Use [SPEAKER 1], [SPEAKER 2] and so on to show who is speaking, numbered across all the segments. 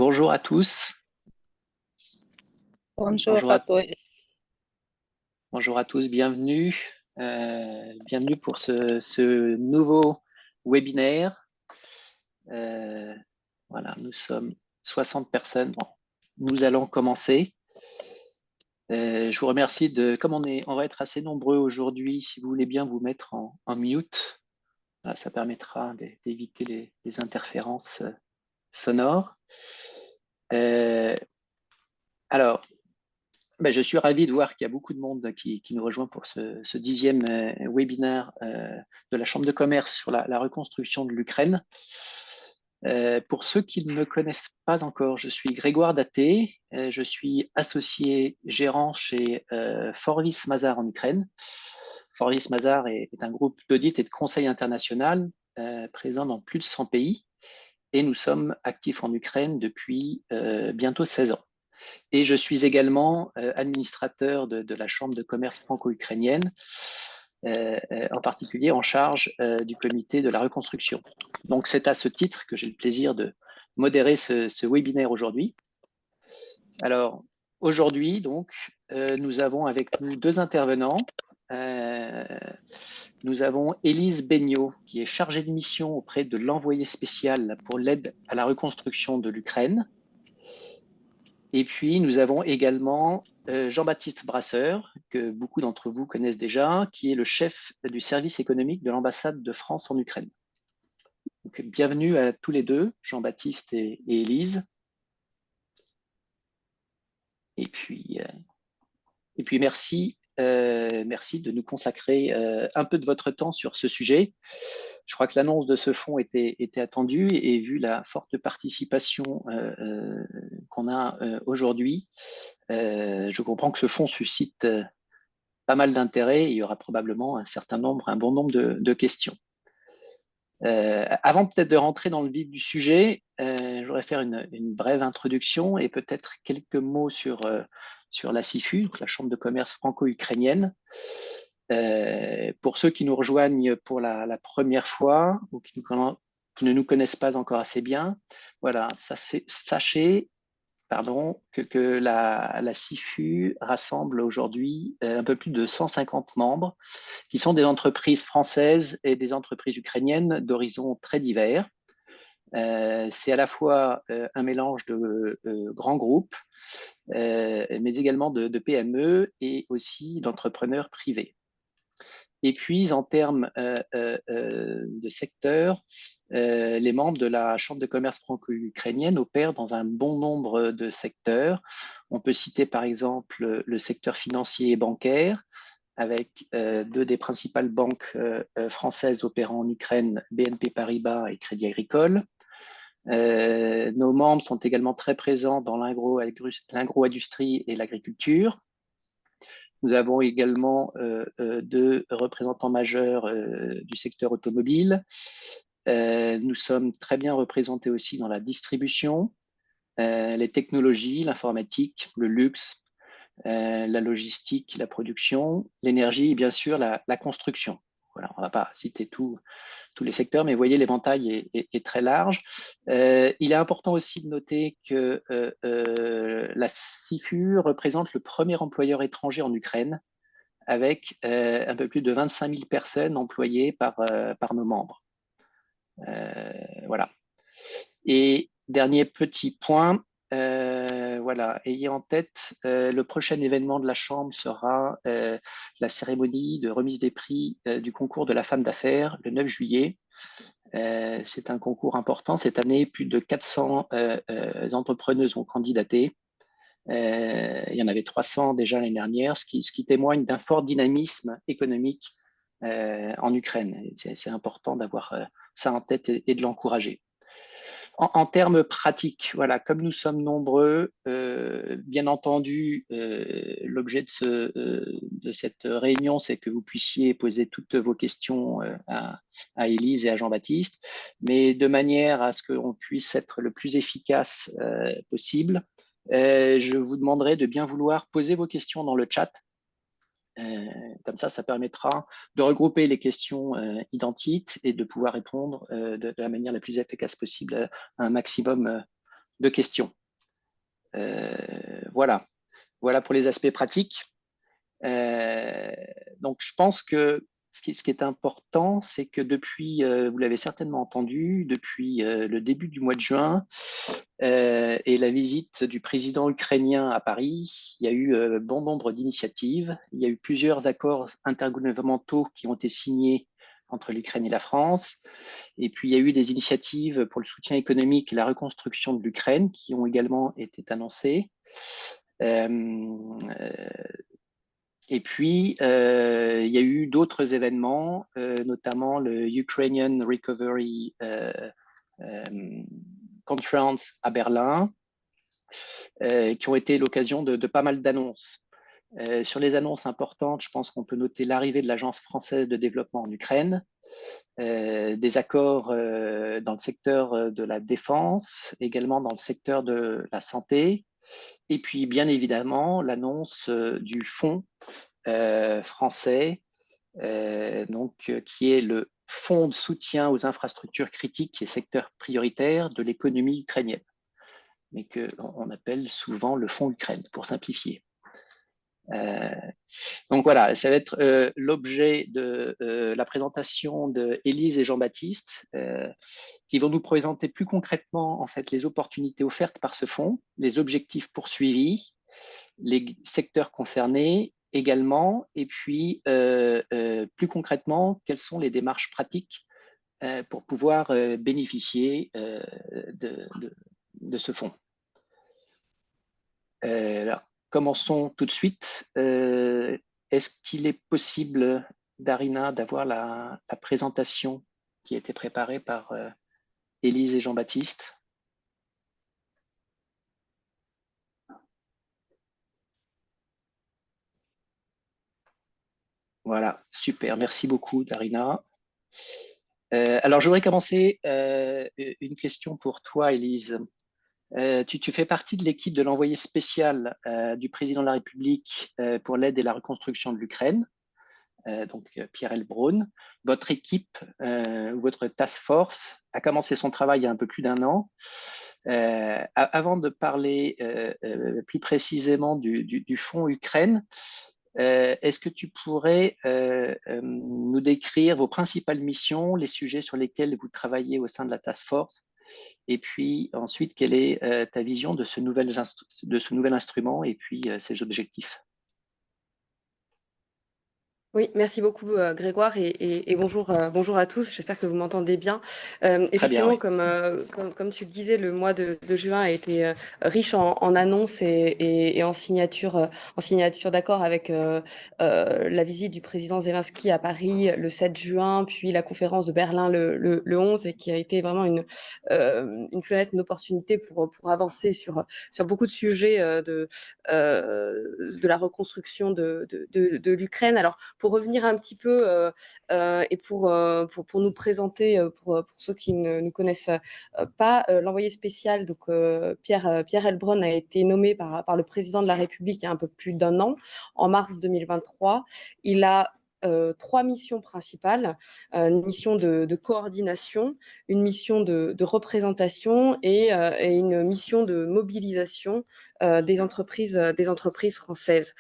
[SPEAKER 1] Bonjour à tous.
[SPEAKER 2] Bonjour
[SPEAKER 1] Bonjour
[SPEAKER 2] à
[SPEAKER 1] à,
[SPEAKER 2] toi.
[SPEAKER 1] bonjour à tous, bienvenue. Bienvenue pour ce nouveau webinaire. Voilà, nous sommes 60 personnes. Bon, nous allons commencer. Je vous remercie comme on va être assez nombreux aujourd'hui, si vous voulez bien vous mettre en mute. Voilà, ça permettra d'éviter les interférences sonores. Euh, alors, Ben, je suis ravi de voir qu'il y a beaucoup de monde qui nous rejoint pour ce 10e webinaire de la Chambre de commerce sur la reconstruction de l'Ukraine. Pour ceux qui ne me connaissent pas encore, je suis Grégoire Daté, je suis associé gérant chez Forvis Mazar en Ukraine. Forvis Mazar est un groupe d'audit et de conseil international présent dans plus de 100 pays et nous sommes actifs en Ukraine depuis bientôt 16 ans. Et je suis également administrateur de la Chambre de commerce franco-ukrainienne, en particulier en charge du comité de la reconstruction. Donc, c'est à ce titre que j'ai le plaisir de modérer ce webinaire aujourd'hui. Alors, aujourd'hui, donc, nous avons avec nous deux intervenants. Nous avons Élise Beignot, qui est chargée de mission auprès de l'envoyé spécial pour l'aide à la reconstruction de l'Ukraine. Et puis, nous avons également Jean-Baptiste Brasseur, que beaucoup d'entre vous connaissent déjà, qui est le chef du service économique de l'ambassade de France en Ukraine. Donc, bienvenue à tous les deux, Jean-Baptiste et Élise. Et puis merci, merci de nous consacrer un peu de votre temps sur ce sujet. Je crois que l'annonce de ce fonds était attendue et vu la forte participation qu'on a aujourd'hui, je comprends que ce fonds suscite pas mal d'intérêt et il y aura probablement un bon nombre de questions. Avant peut-être de rentrer dans le vif du sujet, je voudrais faire une brève introduction et peut-être quelques mots sur la CIFU, donc la Chambre de commerce franco-ukrainienne. Pour ceux qui nous rejoignent pour la première fois ou qui ne nous connaissent pas encore assez bien, voilà, sachez que la CIFU rassemble aujourd'hui un peu plus de 150 membres qui sont des entreprises françaises et des entreprises ukrainiennes d'horizons très divers. C'est à la fois un mélange de grands groupes, mais également de PME et aussi d'entrepreneurs privés. Et puis, en termes de secteur, les membres de la Chambre de commerce franco-ukrainienne opèrent dans un bon nombre de secteurs. On peut citer par exemple le secteur financier et bancaire, avec deux des principales banques françaises opérant en Ukraine, BNP Paribas et Crédit Agricole. Nos membres sont également très présents dans l'agro-industrie et l'agriculture. Nous avons également deux représentants majeurs du secteur automobile. Nous sommes très bien représentés aussi dans la distribution, les technologies, l'informatique, le luxe, la logistique, la production, l'énergie et bien sûr la construction. Voilà, on ne va pas citer tous les secteurs, mais vous voyez, l'éventail est très large. Il est important aussi de noter que la CIFU représente le premier employeur étranger en Ukraine, avec un peu plus de 25 000 personnes employées par nos membres. Voilà. Et dernier petit point, voilà, ayez en tête, le prochain événement de la Chambre sera la cérémonie de remise des prix du concours de la femme d'affaires le 9 juillet. C'est un concours important. Cette année, plus de 400 entrepreneuses ont candidaté. Il y en avait 300 déjà l'année dernière, ce qui témoigne d'un fort dynamisme économique en Ukraine. C'est important d'avoir ça en tête et de l'encourager. En termes pratiques, voilà, comme nous sommes nombreux, bien entendu, l'objet de cette réunion, c'est que vous puissiez poser toutes vos questions à Élise et à Jean-Baptiste, mais de manière à ce qu'on puisse être le plus efficace possible. Je vous demanderai de bien vouloir poser vos questions dans le chat. Comme ça permettra de regrouper les questions identiques et de pouvoir répondre de la manière la plus efficace possible à un maximum de questions. Voilà. Voilà pour les aspects pratiques. Donc, je pense que ce qui est important, c'est que depuis, vous l'avez certainement entendu, depuis le début du mois de juin et la visite du président ukrainien à Paris, il y a eu bon nombre d'initiatives. Il y a eu plusieurs accords intergouvernementaux qui ont été signés entre l'Ukraine et la France. Et puis, il y a eu des initiatives pour le soutien économique et la reconstruction de l'Ukraine qui ont également été annoncées. Et puis, il y a eu d'autres événements, notamment le Ukrainian Recovery Conference à Berlin, qui ont été l'occasion de pas mal d'annonces. Sur les annonces importantes, je pense qu'on peut noter l'arrivée de l'Agence française de développement en Ukraine, des accords dans le secteur de la défense, également dans le secteur de la santé, et puis bien évidemment l'annonce du fonds français, qui est le Fonds de soutien aux infrastructures critiques et secteurs prioritaires de l'économie ukrainienne, mais qu'on appelle souvent le Fonds Ukraine, pour simplifier. Donc voilà, ça va être l'objet de la présentation d'Élise et Jean-Baptiste, qui vont nous présenter plus concrètement en fait les opportunités offertes par ce fonds, les objectifs poursuivis, les secteurs concernés également, et puis plus concrètement, quelles sont les démarches pratiques pour pouvoir bénéficier de ce fonds. Alors, commençons tout de suite. Est-ce qu'il est possible, Darina, d'avoir la présentation qui a été préparée par Élise et Jean-Baptiste? Voilà, super. Merci beaucoup, Darina. Alors, je voudrais commencer une question pour toi, Élise. Tu fais partie de l'équipe de l'envoyé spécial du président de la République pour l'aide et la reconstruction de l'Ukraine, donc Pierre Heilbronn. Votre équipe, votre task force, a commencé son travail il y a un peu plus d'1 an. Avant de parler plus précisément du fonds Ukraine, est-ce que tu pourrais nous décrire vos principales missions, les sujets sur lesquels vous travaillez au sein de la task force, et puis ensuite, quelle est ta vision de ce nouvel instrument et puis ses objectifs?
[SPEAKER 2] Oui, merci beaucoup Grégoire et bonjour, bonjour à tous, j'espère que vous m'entendez bien.
[SPEAKER 1] Très bien,
[SPEAKER 2] Effectivement,
[SPEAKER 1] oui.
[SPEAKER 2] comme tu le disais, le mois de juin a été riche en annonces et en signatures d'accords avec la visite du président Zelensky à Paris le 7 juin, puis la conférence de Berlin le 11, et qui a été vraiment une fenêtre, une opportunité pour avancer sur beaucoup de sujets de la reconstruction de l'Ukraine. Alors, pour revenir un petit peu et pour nous présenter, pour ceux qui ne nous connaissent pas, l'envoyé spécial, donc Pierre Heilbronn, a été nommé par le président de la République il y a un peu plus d'1 an, en mars 2023. Il a 3 missions principales, une mission de coordination, une mission de représentation et une mission de mobilisation des entreprises françaises.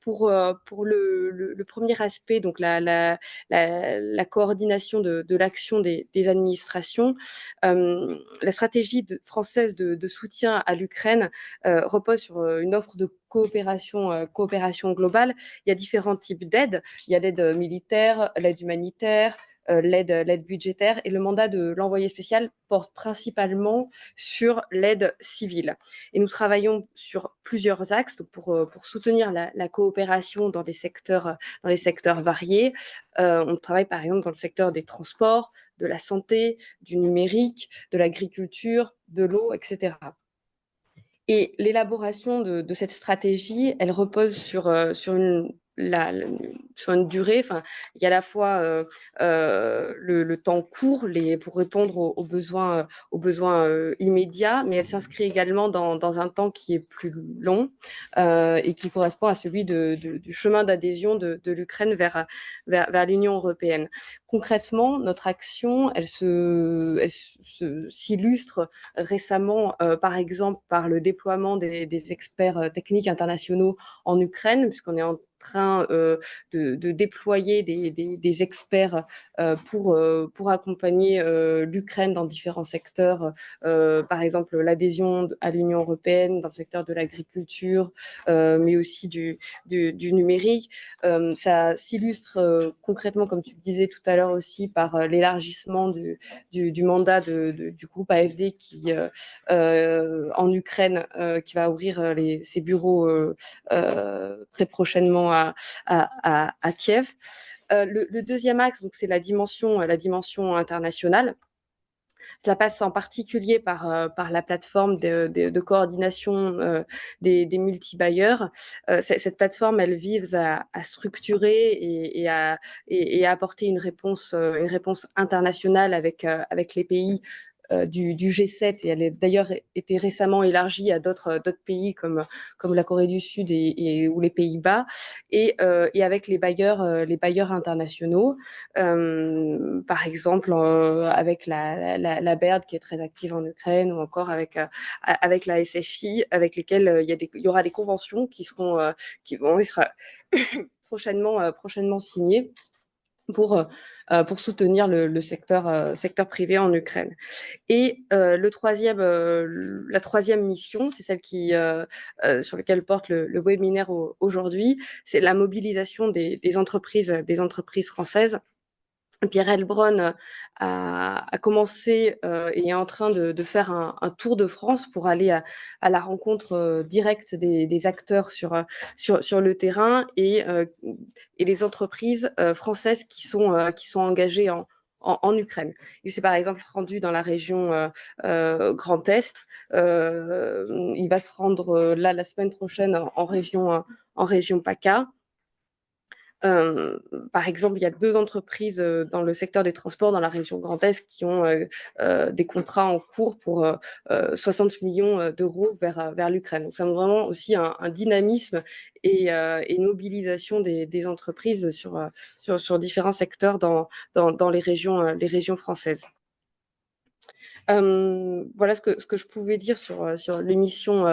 [SPEAKER 2] Pour le premier aspect, donc la coordination de l'action des administrations, la stratégie française de soutien à l'Ukraine repose sur une offre de coopération globale. Il y a différents types d'aides. Il y a l'aide militaire, l'aide humanitaire, l'aide budgétaire, et le mandat de l'envoyé spécial porte principalement sur l'aide civile. Et nous travaillons sur plusieurs axes pour soutenir la coopération dans des secteurs variés. On travaille par exemple dans le secteur des transports, de la santé, du numérique, de l'agriculture, de l'eau, etc. Et l'élaboration de cette stratégie, elle repose sur une sur une durée. Enfin, il y a à la fois le temps court pour répondre aux besoins immédiats, mais elle s'inscrit également dans un temps qui est plus long et qui correspond à celui du chemin d'adhésion de l'Ukraine vers l'Union européenne. Concrètement, notre action, elle s'illustre récemment, par exemple, par le déploiement des experts techniques internationaux en Ukraine, puisqu'on est en train de déployer des experts pour accompagner l'Ukraine dans différents secteurs, par exemple l'adhésion à l'Union européenne dans le secteur de l'agriculture, mais aussi du numérique. Ça s'illustre concrètement, comme tu le disais tout à l'heure aussi, par l'élargissement du mandat du groupe AfD en Ukraine, qui va ouvrir ses bureaux très prochainement à Kiev. Le deuxième axe, donc, c'est la dimension internationale. Cela passe en particulier par la plateforme de coordination des multi-bailleurs. Cette plateforme, elle vise à structurer et à apporter une réponse internationale avec les pays du G7, et elle a d'ailleurs été récemment élargie à d'autres pays comme la Corée du Sud ou les Pays-Bas, et avec les bailleurs internationaux, par exemple avec la BERD qui est très active en Ukraine, ou encore avec la SFI, avec lesquelles il y aura des conventions qui vont être prochainement signées pour soutenir le secteur privé en Ukraine. Et la troisième mission, c'est celle sur laquelle porte le webinaire aujourd'hui, c'est la mobilisation des entreprises françaises. Pierre Heilbronn a commencé et est en train de faire un tour de France pour aller à la rencontre directe des acteurs sur le terrain, et les entreprises françaises qui sont engagées en Ukraine. Il s'est par exemple rendu dans la région Grand Est. Il va se rendre là la semaine prochaine en région PACA. Par exemple, il y a 2 entreprises dans le secteur des transports dans la région Grand Est qui ont des contrats en cours pour 60 millions d'euros vers l'Ukraine. Donc, ça montre vraiment aussi un dynamisme et une mobilisation des entreprises sur différents secteurs dans les régions françaises. Voilà ce que je pouvais dire sur l'émission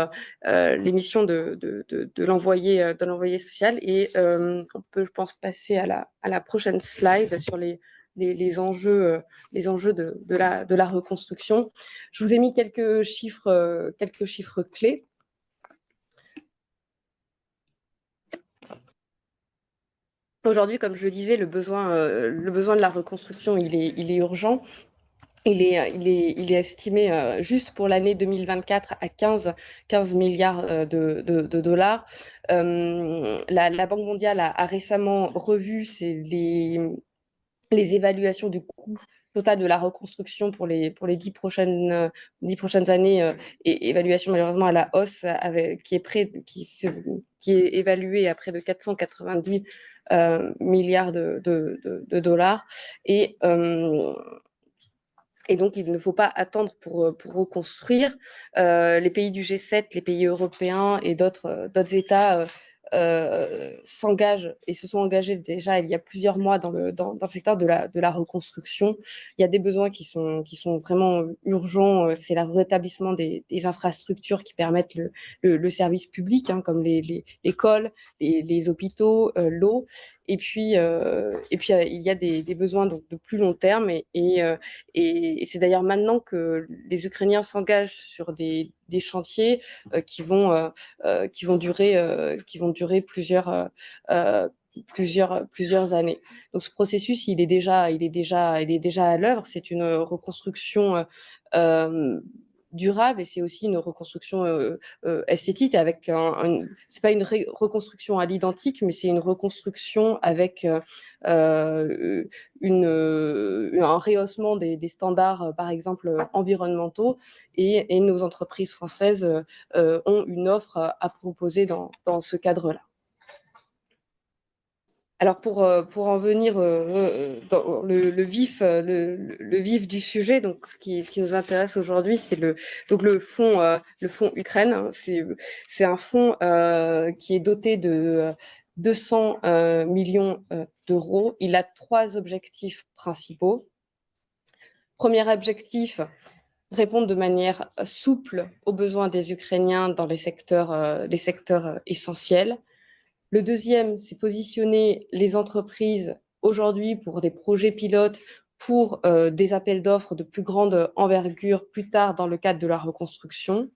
[SPEAKER 2] de l'envoyé spécial, et on peut, je pense, passer à la prochaine slide sur les enjeux de la reconstruction. Je vous ai mis quelques chiffres clés. Aujourd'hui, comme je le disais, le besoin de la reconstruction, il est urgent. Il est estimé juste pour l'année 2024 à 15 milliards de dollars. La Banque mondiale a récemment revu les évaluations du coût total de la reconstruction pour les 10 prochaines années, et évaluation malheureusement à la hausse, qui est évaluée à près de 490 milliards de dollars. Et donc, il ne faut pas attendre pour reconstruire. Les pays du G7, les pays européens et d'autres États s'engagent et se sont engagés déjà il y a plusieurs mois dans le secteur de la reconstruction. Il y a des besoins qui sont vraiment urgents. C'est le rétablissement des infrastructures qui permettent le service public, hein, comme les écoles, les hôpitaux, l'eau. Et puis, il y a des besoins donc, de plus long terme, et c'est d'ailleurs maintenant que les Ukrainiens s'engagent sur des chantiers qui vont durer plusieurs années. Donc ce processus, il est déjà à l'œuvre. C'est une reconstruction durable, et c'est aussi une reconstruction esthétique avec c'est pas une reconstruction à l'identique, mais c'est une reconstruction avec un rehaussement des standards, par exemple environnementaux, et nos entreprises françaises ont une offre à proposer dans ce cadre-là. Alors pour en venir dans le vif du sujet, donc ce qui nous intéresse aujourd'hui, c'est le fonds Ukraine, hein. C'est un fonds qui est doté de 200 millions d'euros. Il a trois objectifs principaux. Premier objectif, répondre de manière souple aux besoins des Ukrainiens dans les secteurs essentiels. Le deuxième, c'est positionner les entreprises aujourd'hui pour des projets pilotes, pour des appels d'offres de plus grande envergure plus tard dans le cadre de la reconstruction.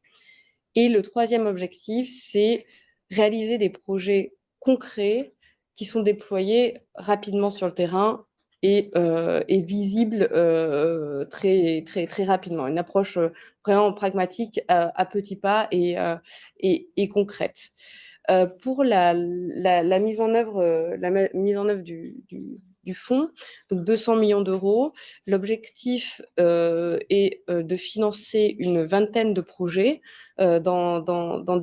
[SPEAKER 2] Et le troisième objectif, c'est réaliser des projets concrets qui sont déployés rapidement sur le terrain et visibles très rapidement. Une approche vraiment pragmatique à petits pas et concrète. Pour la mise en œuvre, du fonds, donc 200 millions d'euros, l'objectif est de financer une vingtaine de projets dans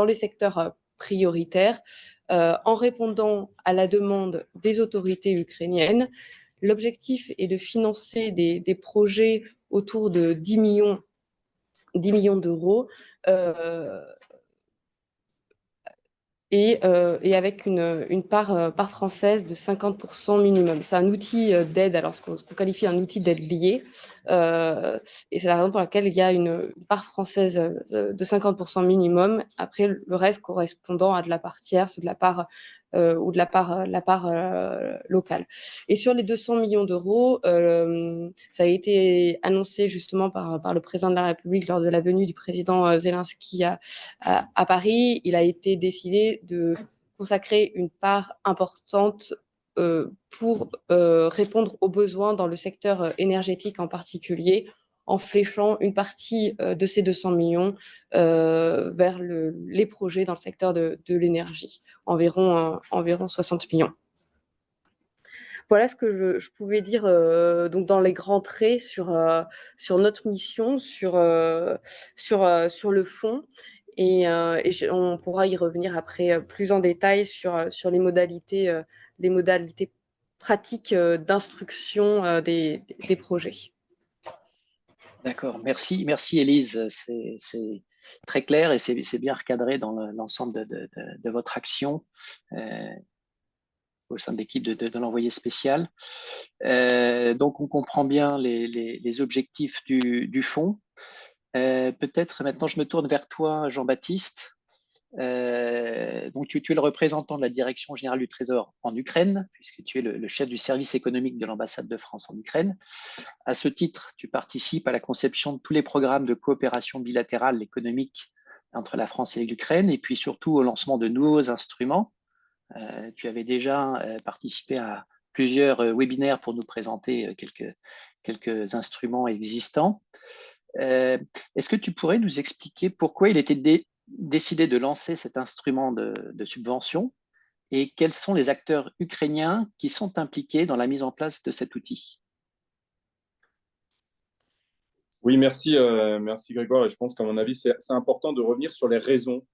[SPEAKER 2] les secteurs prioritaires en répondant à la demande des autorités ukrainiennes. L'objectif est de financer des projets autour de 10 millions d'euros et avec une part française de 50% minimum. C'est un outil d'aide, alors ce qu'on qualifie un outil d'aide lié, et c'est la raison pour laquelle il y a une part française de 50% minimum, après le reste correspondant à de la part tierce ou de la part locale. Et sur les 200 millions d'euros, ça a été annoncé justement par le président de la République lors de la venue du président Zelensky à Paris. Il a été décidé de consacrer une part importante pour répondre aux besoins dans le secteur énergétique en particulier, en fléchant une partie de ces 200 millions vers les projets dans le secteur de l'énergie, environ 60 millions. Voilà ce que je pouvais dire donc dans les grands traits sur notre mission, sur le fond. On pourra y revenir après plus en détail sur les modalités pratiques d'instruction des projets.
[SPEAKER 1] D'accord, merci Élise, c'est très clair et c'est bien recadré dans l'ensemble de votre action au sein de l'équipe de l'envoyé spécial. Donc on comprend bien les objectifs du fonds. Peut-être maintenant je me tourne vers toi, Jean-Baptiste. Donc tu es le représentant de la Direction générale du Trésor en Ukraine, puisque tu es le chef du service économique de l'ambassade de France en Ukraine. À ce titre, tu participes à la conception de tous les programmes de coopération bilatérale économique entre la France et l'Ukraine, et puis surtout au lancement de nouveaux instruments. Tu avais déjà participé à plusieurs webinaires pour nous présenter quelques instruments existants. Est-ce que tu pourrais nous expliquer pourquoi il était décidé de lancer cet instrument de subvention et quels sont les acteurs ukrainiens qui sont impliqués dans la mise en place de cet outil?
[SPEAKER 3] Oui, merci Grégoire. Et je pense qu'à mon avis, c'est important de revenir sur les raisons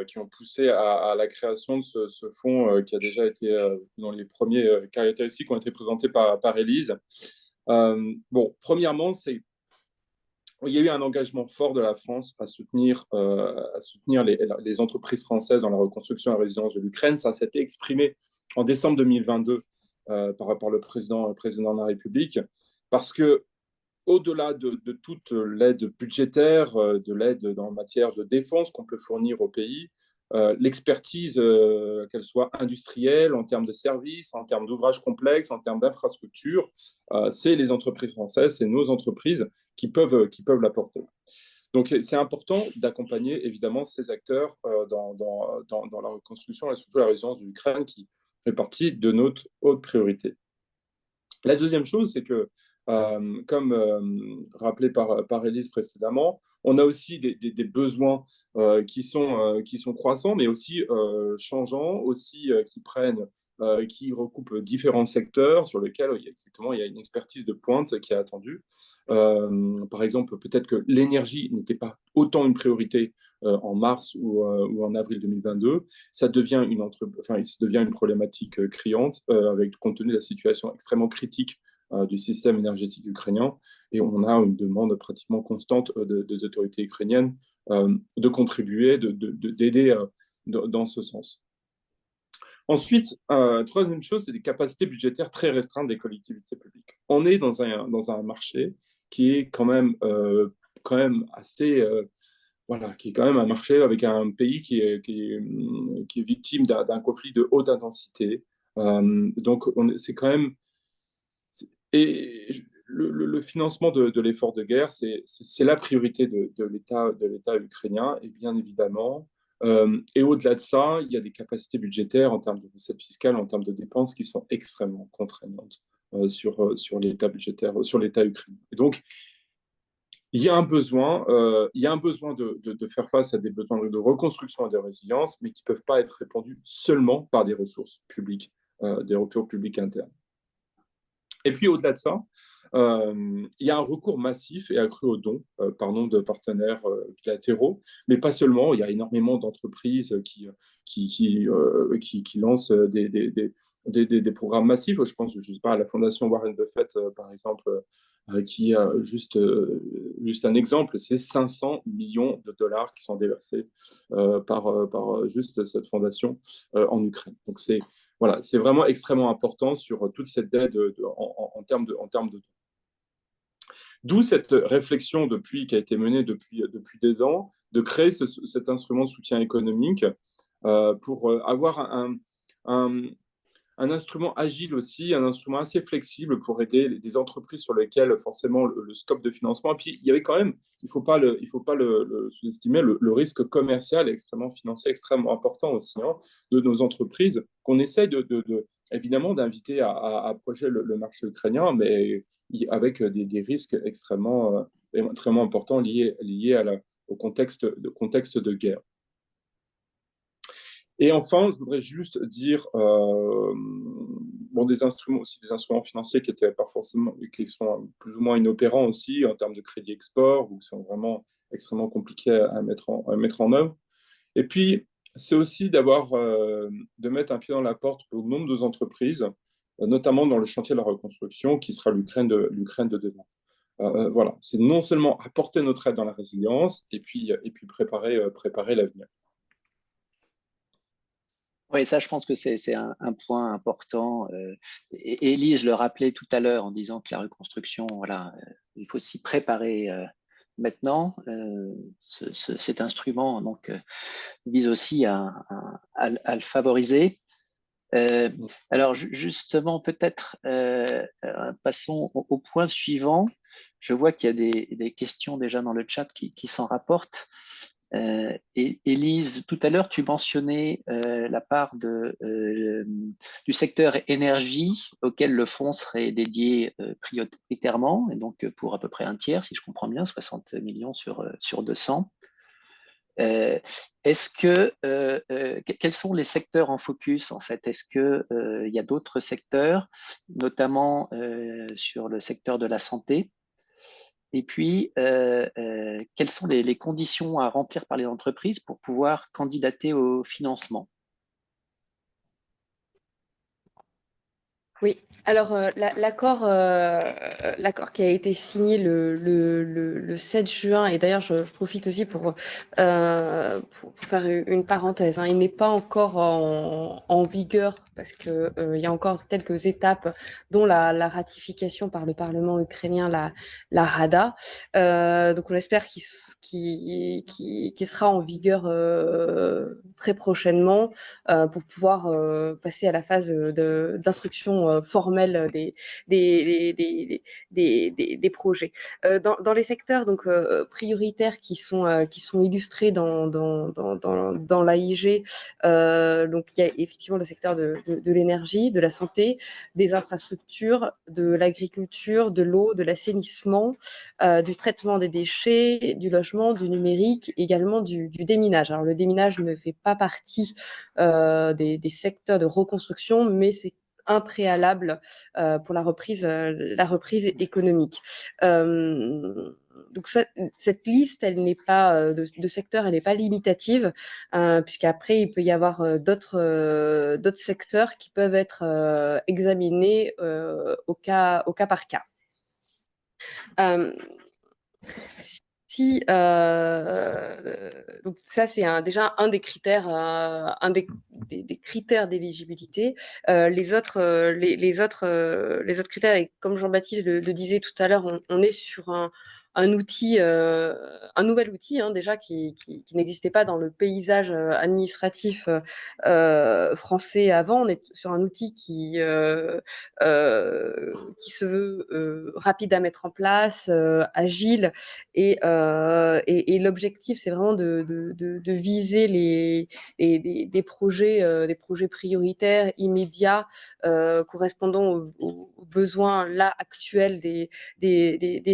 [SPEAKER 3] qui ont poussé à la création de ce fonds qui a déjà été, dans les premières caractéristiques, ont été présentées par Élise. Bon, premièrement, il y a eu un engagement fort de la France à soutenir les entreprises françaises dans la reconstruction et la résilience de l'Ukraine. Ça s'était exprimé en décembre 2022 par rapport au président de la République, parce que au-delà de toute l'aide budgétaire, de l'aide en matière de défense qu'on peut fournir au pays, l'expertise, qu'elle soit industrielle, en termes de services, en termes d'ouvrages complexes, en termes d'infrastructures, c'est les entreprises françaises, c'est nos entreprises qui peuvent l'apporter. Donc, c'est important d'accompagner évidemment ces acteurs dans la reconstruction et surtout la résilience de l'Ukraine qui fait partie de notre haute priorité. La deuxième chose, c'est que comme rappelé par Élise précédemment, on a aussi des besoins qui sont croissants, mais aussi changeants, aussi qui prennent qui recoupe différents secteurs sur lesquels il y a une expertise de pointe qui est attendue. Par exemple, peut-être que l'énergie n'était pas autant une priorité en mars ou en avril 2022. Ça devient une problématique criante compte tenu de la situation extrêmement critique du système énergétique ukrainien. Et on a une demande pratiquement constante des autorités ukrainiennes de contribuer, d'aider dans ce sens. Ensuite, troisième chose, c'est des capacités budgétaires très restreintes des collectivités publiques. On est dans un marché qui est quand même assez... voilà, qui est quand même un marché avec un pays qui est victime d'un conflit de haute intensité. Donc, c'est quand même... Et le financement de l'effort de guerre, c'est la priorité de l'État ukrainien, et bien évidemment. Et au-delà de ça, il y a des capacités budgétaires en termes de recettes fiscales, en termes de dépenses qui sont extrêmement contraignantes sur l'État budgétaire, sur l'État ukrainien. Et donc, il y a un besoin de faire face à des besoins de reconstruction et de résilience, mais qui ne peuvent pas être répondus seulement par des ressources publiques, des recours publics internes. Et puis, au-delà de ça, il y a un recours massif et accru aux dons par nombre de partenaires bilatéraux, mais pas seulement. Il y a énormément d'entreprises qui lancent des programmes massifs. Je pense, je sais pas, à la Fondation Warren Buffett, par exemple, qui a juste un exemple, c'est 500 millions de dollars qui sont déversés par juste cette fondation en Ukraine. Donc, voilà, c'est vraiment extrêmement important sur toute cette aide en termes de dons. D'où cette réflexion qui a été menée depuis des ans, de créer cet instrument de soutien économique pour avoir un instrument agile aussi, un instrument assez flexible pour aider des entreprises sur lesquelles forcément le scope de financement. Et puis il y avait quand même, il ne faut pas le sous-estimer, le risque commercial et financier extrêmement important aussi de nos entreprises qu'on essaye évidemment d'inviter à approcher le marché ukrainien, mais avec des risques extrêmement importants liés au contexte de guerre. Et enfin, je voudrais juste dire des instruments financiers qui sont plus ou moins inopérants aussi en termes de crédit export, ou qui sont vraiment extrêmement compliqués à mettre en œuvre. Et puis, c'est aussi de mettre un pied dans la porte au nombre d'entreprises, notamment dans le chantier de la reconstruction, qui sera l'Ukraine de demain. Voilà, c'est non seulement apporter notre aide dans la résilience, et puis préparer l'avenir.
[SPEAKER 1] Oui, ça, je pense que c'est un point important. Et Élise le rappelait tout à l'heure en disant que la reconstruction, voilà, il faut s'y préparer maintenant. Cet instrument donc, vise aussi à le favoriser. Alors, justement, peut-être passons au point suivant. Je vois qu'il y a des questions déjà dans le chat qui s'en rapportent. Et Élise, tout à l'heure, tu mentionnais la part du secteur énergie auquel le fonds serait dédié prioritairement, et donc pour à peu près un tiers, si je comprends bien, 60 millions sur 200. Quels sont les secteurs en focus en fait? Est-ce qu'il y a d'autres secteurs, notamment sur le secteur de la santé? Et puis, quelles sont les conditions à remplir par les entreprises pour pouvoir candidater au financement?
[SPEAKER 2] Oui, alors l'accord qui a été signé le 7 juin, et d'ailleurs je profite aussi pour faire une parenthèse, il n'est pas encore en vigueur parce que il y a encore quelques étapes, dont la ratification par le Parlement ukrainien, la Rada. Donc on espère qu'il sera en vigueur très prochainement pour pouvoir passer à la phase d'instruction définition formelle des projets. Dans les secteurs donc prioritaires qui sont illustrés dans l'AIG, donc il y a effectivement le secteur de l'énergie, de la santé, des infrastructures, de l'agriculture, de l'eau, de l'assainissement, du traitement des déchets, du logement, du numérique, également du déminage. Alors le déminage ne fait pas partie des secteurs de reconstruction, mais c'est un préalable pour la reprise économique. Donc cette liste, elle n'est pas de secteur, elle n'est pas limitative, puisqu'après il peut y avoir d'autres secteurs qui peuvent être examinés au cas par cas. Donc ça c'est déjà un des critères, des critères d'éligibilité. Les autres critères, et comme Jean-Baptiste le disait tout à l'heure, on est sur un outil, un nouvel outil déjà qui n'existait pas dans le paysage administratif français avant. On est sur un outil qui se veut rapide à mettre en place, agile, et l'objectif c'est vraiment de viser des projets prioritaires, immédiats, correspondant aux besoins là actuels des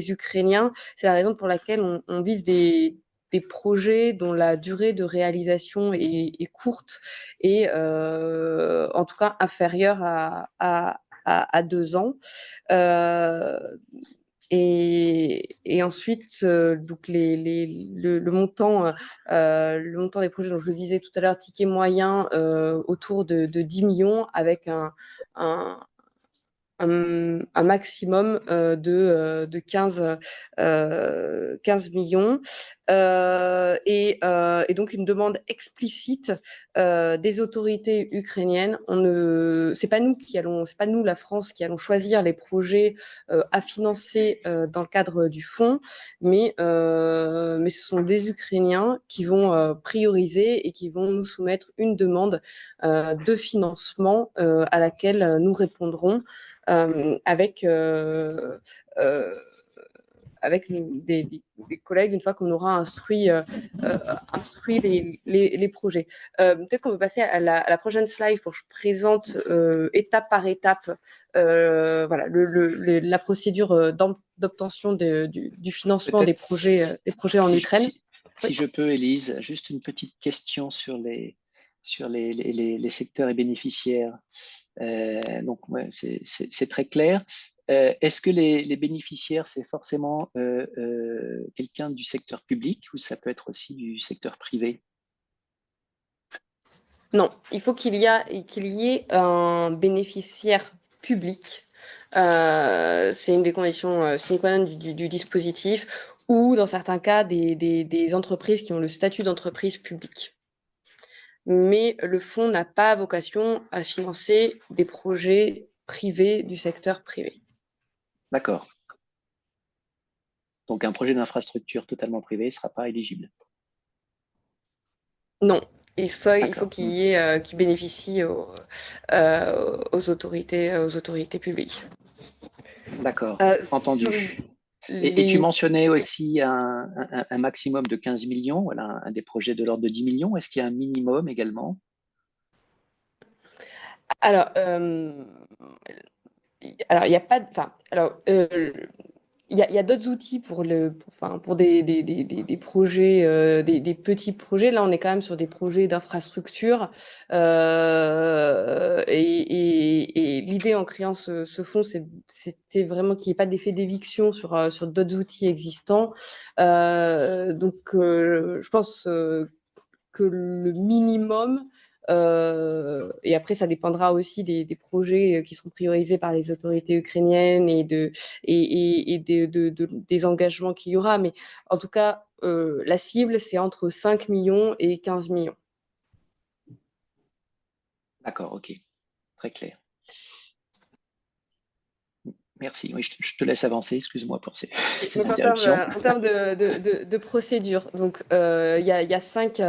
[SPEAKER 2] Ukrainiens. C'est la raison pour laquelle on vise des projets dont la durée de réalisation est courte et en tout cas inférieure à 2 ans. Et ensuite, donc le montant des projets, dont je le disais tout à l'heure, ticket moyen autour de 10 millions, avec un maximum de 15 millions, et donc une demande explicite des autorités ukrainiennes. C'est pas nous la France qui allons choisir les projets à financer dans le cadre du fonds, mais ce sont des Ukrainiens qui vont prioriser et qui vont nous soumettre une demande de financement à laquelle nous répondrons avec des collègues une fois qu'on aura instruit les projets. Peut-être qu'on peut passer à la prochaine slide pour que je présente étape par étape voilà, la procédure d'obtention du financement des projets en Ukraine.
[SPEAKER 1] Si je peux, Élise, juste une petite question sur les secteurs et bénéficiaires. Donc, ouais, c'est très clair. Est-ce que les bénéficiaires, c'est forcément quelqu'un du secteur public ou ça peut être aussi du secteur privé?
[SPEAKER 2] Non, il faut qu'il y ait un bénéficiaire public. C'est une des conditions sine qua non du dispositif, ou dans certains cas des entreprises qui ont le statut d'entreprise publique. Mais le fonds n'a pas vocation à financer des projets privés du secteur privé.
[SPEAKER 1] D'accord. Donc un projet d'infrastructure totalement privé ne sera pas éligible.
[SPEAKER 2] Non. Il faut qu'il bénéficie aux autorités publiques.
[SPEAKER 1] D'accord, entendu. Et tu mentionnais aussi un maximum de 15 millions, voilà, un des projets de l'ordre de 10 millions. Est-ce qu'il y a un minimum également?
[SPEAKER 2] Alors, il n'y a pas. Enfin, alors, il y a d'autres outils pour des projets, des petits projets. Là, on est quand même sur des projets d'infrastructure. Et l'idée en créant ce fonds, c'était vraiment qu'il n'y ait pas d'effet d'éviction sur d'autres outils existants. Donc, je pense que le minimum, et après ça dépendra aussi des projets qui seront priorisés par les autorités ukrainiennes et des engagements qu'il y aura, mais en tout cas la cible c'est entre 5 millions et 15 millions.
[SPEAKER 1] D'accord, ok, très clair. Merci. Oui, je te laisse avancer. Excuse-moi pour ces
[SPEAKER 2] Donc,
[SPEAKER 1] interruptions.
[SPEAKER 2] en termes de procédure, donc il y a cinq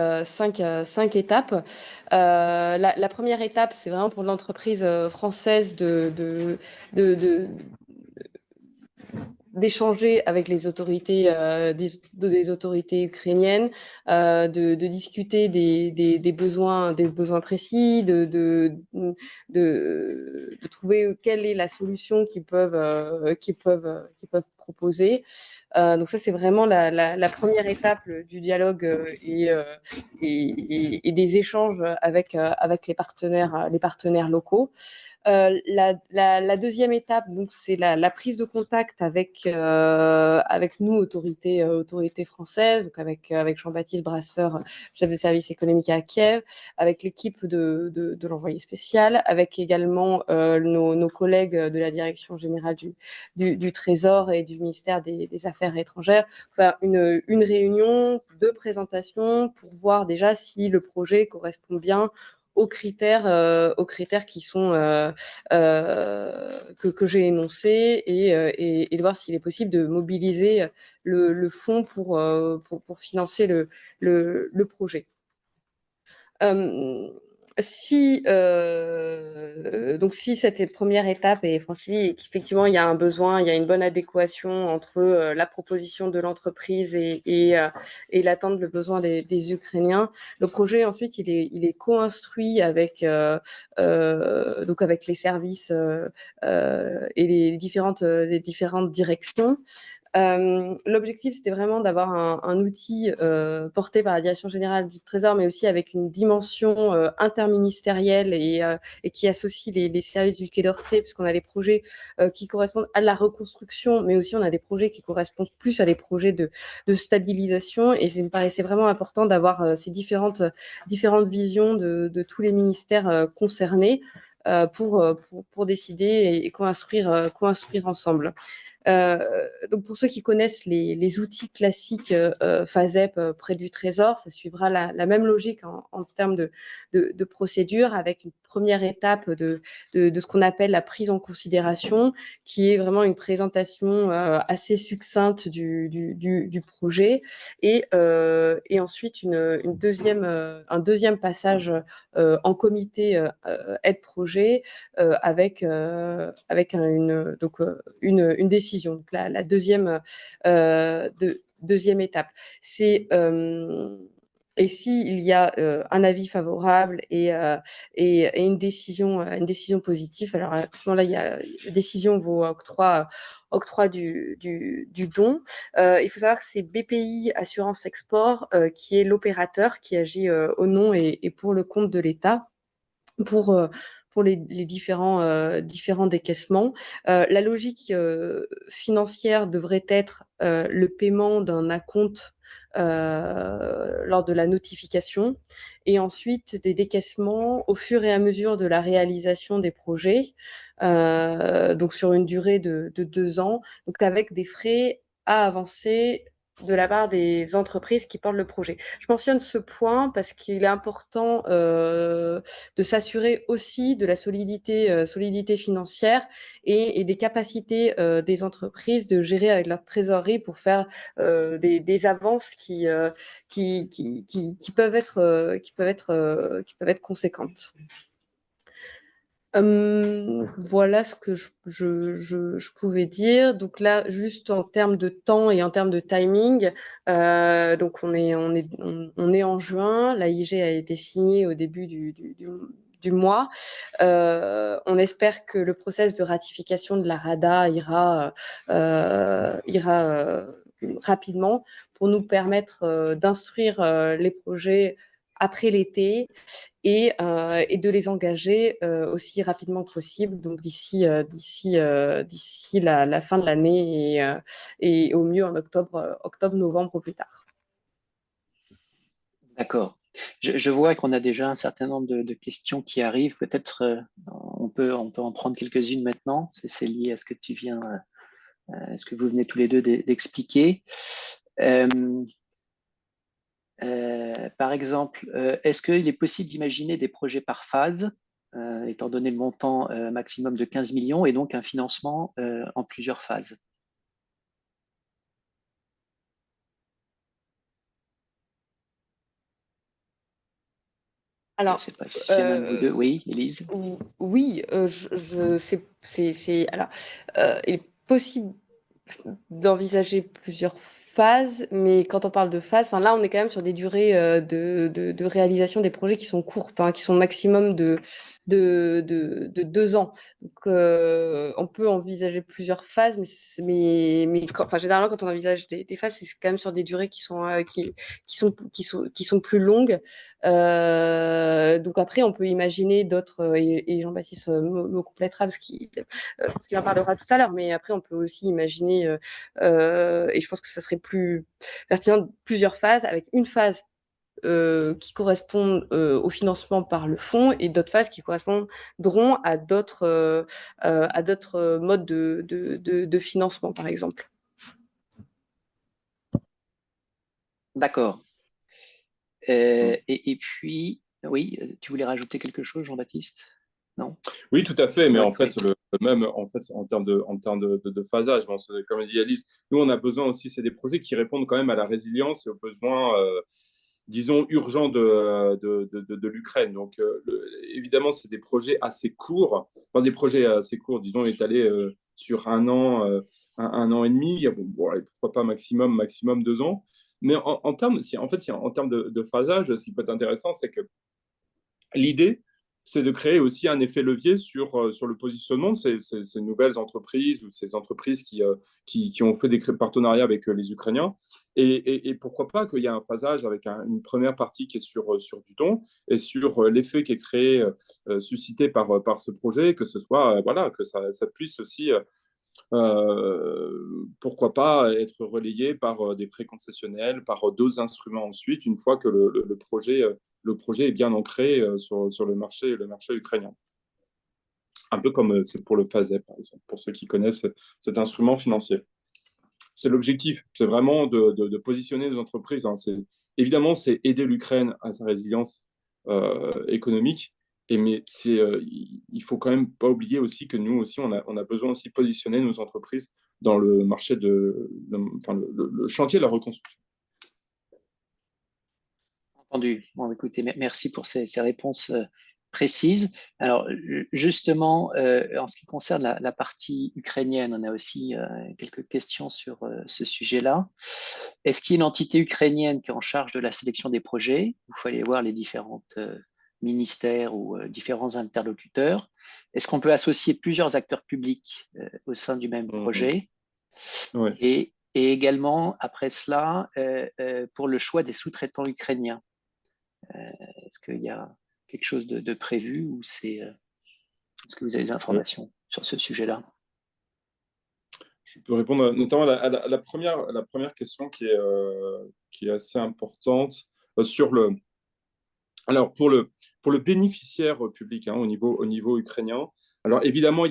[SPEAKER 2] étapes. La première étape, c'est vraiment pour l'entreprise française d'échanger avec les autorités, des autorités ukrainiennes, de discuter des besoins précis, de trouver quelle est la solution qu'ils peuvent proposer. Donc ça, c'est vraiment la première étape du dialogue et des échanges avec les partenaires locaux. La deuxième étape, donc, c'est la prise de contact avec nous, autorités françaises, donc avec Jean-Baptiste Brasseur, chef de service économique à Kiev, avec l'équipe de l'envoyé spécial, avec également nos collègues de la direction générale du Trésor et du ministère des Affaires étrangères, faire une réunion de présentation pour voir déjà si le projet correspond bien aux critères qui sont que j'ai énoncés et de voir s'il est possible de mobiliser le fonds pour financer le projet. Donc si cette première étape est franchie et qu'effectivement il y a un besoin, il y a une bonne adéquation entre la proposition de l'entreprise et l'attente, le besoin des Ukrainiens, le projet ensuite il est co-instruit donc avec les services et les différentes directions. L'objectif, c'était vraiment d'avoir un outil porté par la Direction générale du Trésor, mais aussi avec une dimension interministérielle et qui associe les services du Quai d'Orsay, puisqu'on a des projets qui correspondent à la reconstruction, mais aussi on a des projets qui correspondent plus à des projets de stabilisation. Et ça me paraissait vraiment important d'avoir ces différentes visions de tous les ministères concernés pour décider et co-instruire ensemble. Donc pour ceux qui connaissent les outils classiques FASEP près du Trésor, ça suivra la même logique en termes de procédure, avec une première étape de ce qu'on appelle la prise en considération, qui est vraiment une présentation assez succincte du projet, et ensuite un deuxième passage en comité aide projet avec une décision. Donc la deuxième étape, c'est et s'il y a un avis favorable et une décision positive, alors à ce moment-là, la décision vaut octroi du don. Il faut savoir que c'est BPI Assurance Export qui est l'opérateur qui agit au nom et pour le compte de l'État pour les différents décaissements. La logique financière devrait être le paiement d'un acompte lors de la notification, et ensuite des décaissements au fur et à mesure de la réalisation des projets, donc sur une durée de 2 ans, donc avec des frais à avancer de la part des entreprises qui portent le projet. Je mentionne ce point parce qu'il est important de s'assurer aussi de la solidité financière et des capacités des entreprises de gérer avec leur trésorerie pour faire des avances qui peuvent être conséquentes. Voilà ce que je pouvais dire. Donc là, juste en termes de temps et en termes de timing, donc on est en juin. L'AIG a été signée au début du mois. On espère que le process de ratification de la RADA ira rapidement pour nous permettre d'instruire les projets après l'été et de les engager aussi rapidement que possible, donc d'ici la fin de l'année et au mieux en octobre, novembre au plus tard.
[SPEAKER 1] D'accord. Je vois qu'on a déjà un certain nombre de questions qui arrivent. Peut-être on peut en prendre quelques-unes maintenant. C'est lié à ce que tu viens, à ce que vous venez tous les deux d'expliquer. Par exemple, est-ce qu'il est possible d'imaginer des projets par phase étant donné le montant maximum de 15 millions, et donc un financement en plusieurs phases.
[SPEAKER 2] Alors,
[SPEAKER 1] je ne sais pas si c'est l'un de vous deux. Oui, Élise.
[SPEAKER 2] Oui, alors, il est possible d'envisager plusieurs phases, mais quand on parle de phases, là, on est quand même sur des durées de réalisation des projets qui sont courtes, qui sont maximum de 2 ans. Donc, on peut envisager plusieurs phases, généralement, quand on envisage des phases, c'est quand même sur des durées qui sont plus longues. Donc après, on peut imaginer d'autres, et Jean-Baptiste me complétera parce qu'il en parlera tout à l'heure, mais après, on peut aussi imaginer, et je pense que ça serait plus pertinent, plusieurs phases, avec une phase qui correspondent au financement par le fonds et d'autres phases qui correspondront à d'autres modes de financement, par exemple.
[SPEAKER 1] D'accord. Et puis, oui, tu voulais rajouter quelque chose, Jean-Baptiste? Non?
[SPEAKER 3] Oui, tout à fait, mais
[SPEAKER 1] Ouais,
[SPEAKER 3] en fait, même en termes de phasage, bon, comme dit Alice, nous, on a besoin aussi, c'est des projets qui répondent quand même à la résilience et aux besoins, disons, urgents de l'Ukraine. Donc, évidemment, c'est des projets assez courts, enfin, des projets assez courts, disons, étalés sur un an et demi, bon, allez, pourquoi pas maximum 2 ans. Mais en termes, en termes de phasage, ce qui peut être intéressant, c'est que l'idée, c'est de créer aussi un effet levier sur le positionnement de ces nouvelles entreprises ou ces entreprises qui ont fait des partenariats avec les Ukrainiens. Et pourquoi pas qu'il y ait un phasage avec une première partie qui est sur du don et sur l'effet qui est créé, suscité par ce projet, que ce soit, voilà, que ça puisse aussi pourquoi pas être relayé par des prêts concessionnels, par d'autres instruments ensuite, une fois que le projet est bien ancré sur le marché ukrainien. Un peu comme c'est pour le FASEP, par exemple, pour ceux qui connaissent cet instrument financier. C'est l'objectif, c'est vraiment de positionner nos entreprises. Évidemment, c'est aider l'Ukraine à sa résilience économique, mais il faut quand même pas oublier aussi que nous aussi, on a besoin aussi de positionner nos entreprises dans le marché le chantier de la reconstruction.
[SPEAKER 1] Entendu. Bon, écoutez, merci pour ces réponses précises. Alors, justement, en ce qui concerne la partie ukrainienne, on a aussi quelques questions sur ce sujet-là. Est-ce qu'il y a une entité ukrainienne qui est en charge de la sélection des projets? Il faut aller voir les différents ministères ou différents interlocuteurs. Est-ce qu'on peut associer plusieurs acteurs publics au sein du même projet?
[SPEAKER 3] Ouais.
[SPEAKER 1] Et également, après cela, pour le choix des sous-traitants ukrainiens. Est-ce qu'il y a quelque chose de prévu ou est-ce que vous avez des informations sur ce sujet-là?
[SPEAKER 3] Je peux répondre notamment à la première question qui est assez importante sur alors pour le bénéficiaire public au niveau ukrainien. Alors évidemment,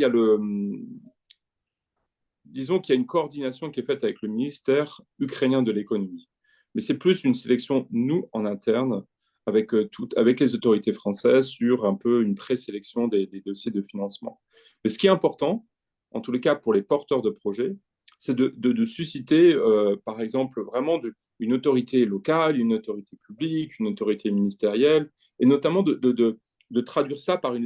[SPEAKER 3] disons qu'il y a une coordination qui est faite avec le ministère ukrainien de l'économie. Mais c'est plus une sélection, nous, en interne, avec les autorités françaises sur un peu une présélection des dossiers de financement. Mais ce qui est important, en tous les cas pour les porteurs de projets, c'est de susciter, par exemple, vraiment une autorité locale, une autorité publique, une autorité ministérielle, et notamment de traduire ça par des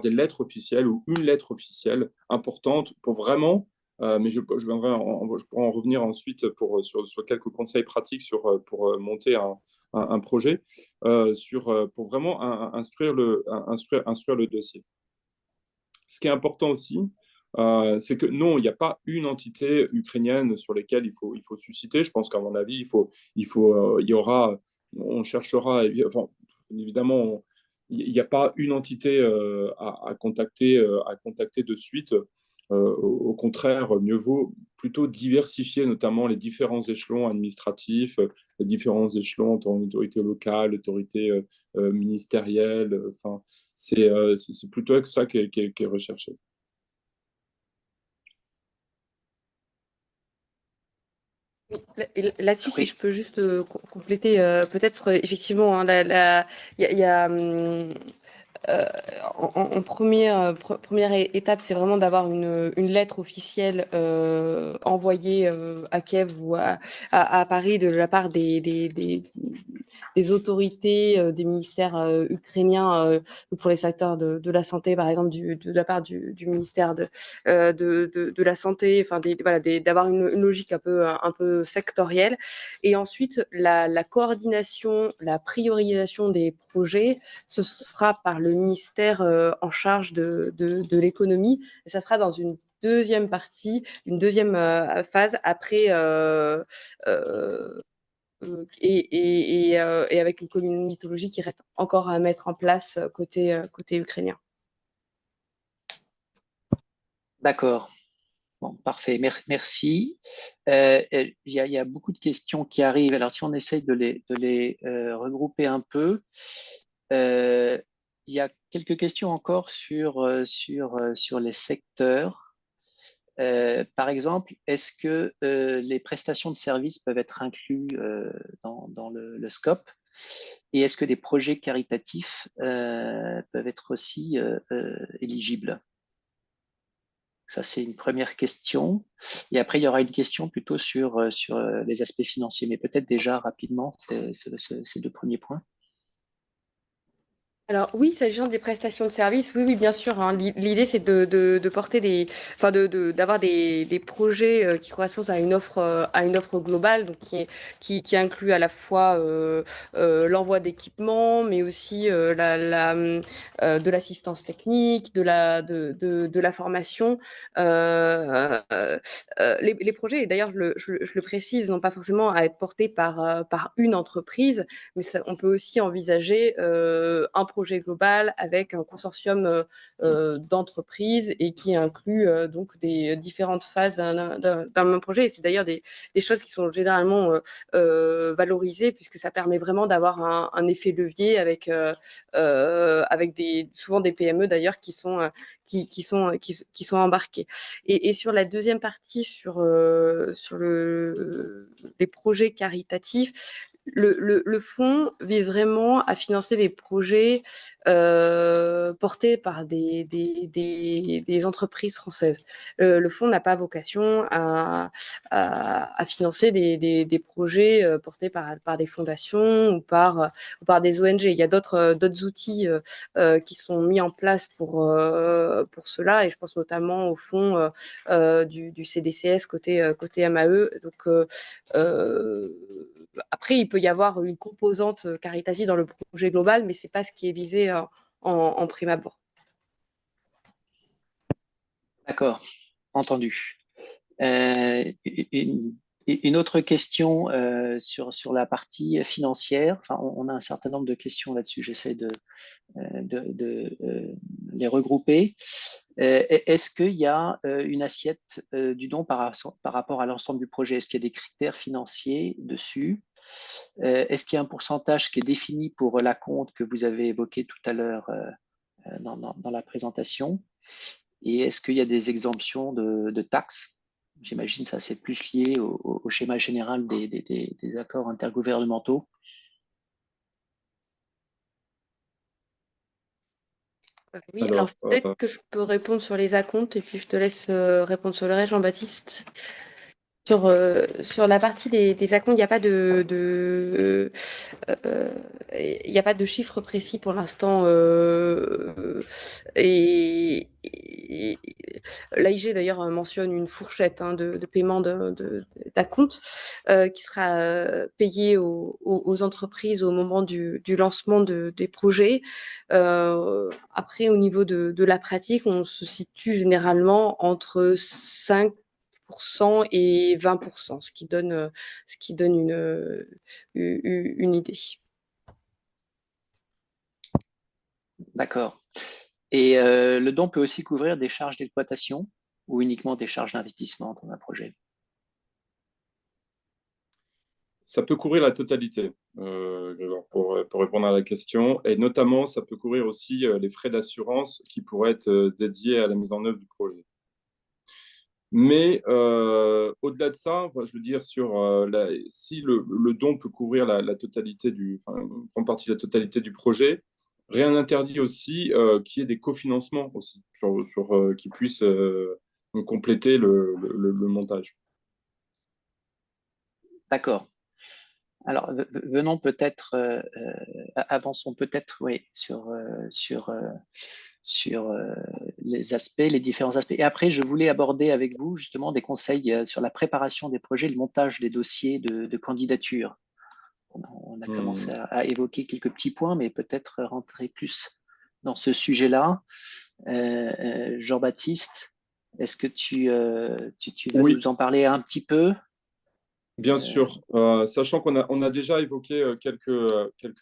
[SPEAKER 3] lettres officielles ou une lettre officielle importante pour vraiment mais je pourrais en revenir ensuite sur quelques conseils pratiques pour monter un projet, pour vraiment instruire le dossier. Ce qui est important aussi, c'est que non, il n'y a pas une entité ukrainienne sur laquelle il faut susciter. Je pense qu'à mon avis, on cherchera, enfin, évidemment, il n'y a pas une entité à contacter de suite. Au contraire, mieux vaut plutôt diversifier notamment les différents échelons administratifs, les différents échelons en autorité locale, autorité ministérielle. Enfin, c'est plutôt ça qui est recherché.
[SPEAKER 2] Là-dessus,
[SPEAKER 1] Oui.
[SPEAKER 2] si je peux juste compléter, peut-être effectivement, il y a euh, première étape, c'est vraiment d'avoir une lettre officielle envoyée à Kiev ou à Paris de la part des autorités, des ministères ukrainiens pour les secteurs de la santé, par exemple, de la part du ministère de la santé, enfin, voilà, d'avoir une logique un peu sectorielle. Et ensuite, la coordination, la priorisation des projets se fera par le ministère en charge de l'économie. Et ça sera dans une deuxième partie, une deuxième phase après et avec une communauté qui reste encore à mettre en place côté ukrainien.
[SPEAKER 1] D'accord. Bon, parfait. Merci. Il y a beaucoup de questions qui arrivent. Alors, si on essaye de les regrouper un peu, il y a quelques questions encore sur les secteurs. Par exemple, est-ce que les prestations de services peuvent être inclus dans le scope? Et est-ce que des projets caritatifs peuvent être aussi éligibles? Ça, c'est une première question. Et après, il y aura une question plutôt sur les aspects financiers, mais peut-être déjà rapidement, ces deux premiers points.
[SPEAKER 2] Alors oui, s'agissant des prestations de services, oui, bien sûr, hein. L'idée, c'est de porter enfin, d'avoir des projets qui correspondent à une offre globale, donc qui inclut à la fois l'envoi d'équipements, mais aussi de l'assistance technique, de la formation. Les projets, et d'ailleurs, je le précise, n'ont pas forcément à être portés par une entreprise, mais on peut aussi envisager un projet global avec un consortium d'entreprises et qui inclut donc des différentes phases d'un même projet. Et c'est d'ailleurs des choses qui sont généralement valorisées puisque ça permet vraiment d'avoir un effet levier avec souvent des PME d'ailleurs qui sont embarqués. Et sur la deuxième partie, sur les projets caritatifs, le fonds vise vraiment à financer des projets portés par des entreprises françaises. Le fonds n'a pas vocation à financer des projets portés par des fondations ou par des ONG. Il y a d'autres outils qui sont mis en place pour cela, et je pense notamment au fonds du CDCS côté MAE. Donc, après, il peut y avoir une composante caritative dans le projet global, mais ce n'est pas ce qui est visé en prime abord.
[SPEAKER 1] D'accord, entendu. Une autre question sur la partie financière. Enfin, on a un certain nombre de questions là-dessus. J'essaie de les regrouper. Est-ce qu'il y a une assiette du don par rapport à l'ensemble du projet? Est-ce qu'il y a des critères financiers dessus? Est-ce qu'il y a un pourcentage qui est défini pour l'acompte que vous avez évoqué tout à l'heure dans la présentation? Et est-ce qu'il y a des exemptions de taxes? J'imagine ça, c'est plus lié au schéma général des accords intergouvernementaux.
[SPEAKER 2] Oui, alors peut-être que je peux répondre sur les acomptes et puis je te laisse répondre sur le reste, Jean-Baptiste. Sur la partie des acomptes, il n'y a pas il n'y a pas de chiffre précis pour l'instant. Et l'AIG d'ailleurs mentionne une fourchette de paiement d'acompte qui sera payé aux entreprises au moment du lancement des projets. Après, au niveau de la pratique, on se situe généralement entre 5% et 20%, ce qui donne une idée.
[SPEAKER 1] D'accord. Et le don peut aussi couvrir des charges d'exploitation ou uniquement des charges d'investissement dans un projet?
[SPEAKER 3] Ça peut couvrir la totalité, Grégoire, pour répondre à la question. Et notamment, ça peut couvrir aussi les frais d'assurance qui pourraient être dédiés à la mise en œuvre du projet. Mais au-delà de ça, je veux dire, si le don peut couvrir la totalité une grande partie de la totalité du projet, Rien n'interdit aussi qu'il y ait des cofinancements aussi, qui puissent compléter le montage.
[SPEAKER 1] D'accord. Alors, venons peut-être, avançons peut-être, oui, sur les aspects, les différents aspects. Et après, je voulais aborder avec vous justement des conseils sur la préparation des projets, le montage des dossiers de candidature. On a commencé à évoquer quelques petits points, mais peut-être rentrer plus dans ce sujet-là. Jean-Baptiste, est-ce que tu veux
[SPEAKER 3] Oui,
[SPEAKER 1] nous en parler un petit peu?
[SPEAKER 3] bien sûr. Sachant on a déjà évoqué quelques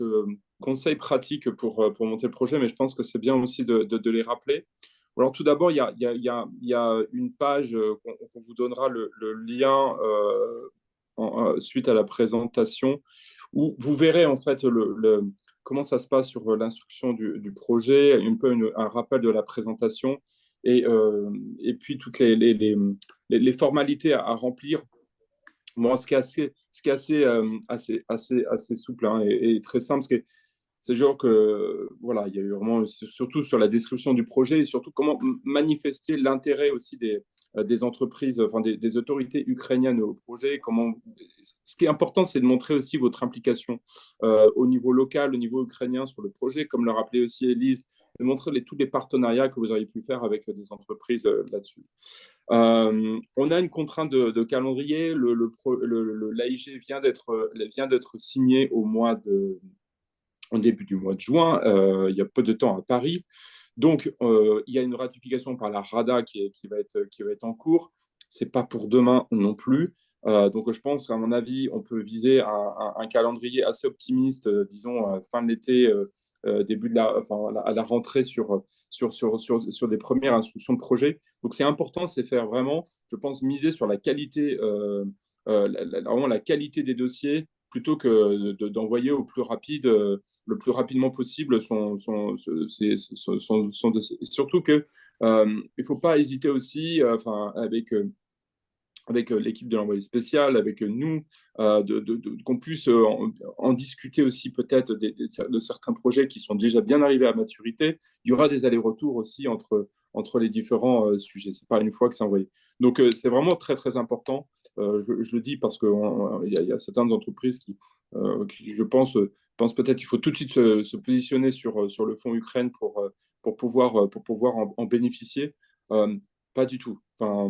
[SPEAKER 3] conseils pratiques pour monter le projet, mais je pense que c'est bien aussi de les rappeler. Alors, tout d'abord, il y a une page qu'on vous donnera le lien suite à la présentation, où vous verrez en fait comment ça se passe sur l'instruction du projet, un rappel de la présentation et puis toutes les formalités à remplir. Bon, ce qui est assez souple hein, et très simple, c'est genre que voilà, il y a eu vraiment surtout sur la description du projet et surtout comment manifester l'intérêt aussi des entreprises, enfin des autorités ukrainiennes au projet. Ce qui est important, c'est de montrer aussi votre implication au niveau local, au niveau ukrainien sur le projet, comme le rappelait aussi Élise, de montrer tous les partenariats que vous auriez pu faire avec des entreprises là-dessus. On a une contrainte de calendrier. L'AIG vient d'être signé en début du mois de juin, il y a peu de temps à Paris. Donc, il y a une ratification par la RADA qui va être en cours. Ce n'est pas pour demain non plus. Donc, je pense qu'à mon avis, on peut viser un calendrier assez optimiste, disons, fin de l'été, début à la rentrée sur des premières instructions de projet. Donc, c'est important, c'est faire vraiment, je pense, miser sur la qualité, vraiment la qualité des dossiers plutôt que d'envoyer le plus rapidement possible son dossier. Et surtout que il ne faut pas hésiter aussi, avec l'équipe de l'envoyé spécial, avec nous, qu'on puisse en discuter aussi peut-être de certains projets qui sont déjà bien arrivés à maturité. Il y aura des allers-retours aussi entre les différents sujets. Ce n'est pas une fois que c'est envoyé. Donc, c'est vraiment très, très important. Je le dis parce qu'il y a certaines entreprises qui je pense peut-être qu'il faut tout de suite se positionner sur le fonds Ukraine pour pouvoir en bénéficier. Euh, Pas du tout. Enfin,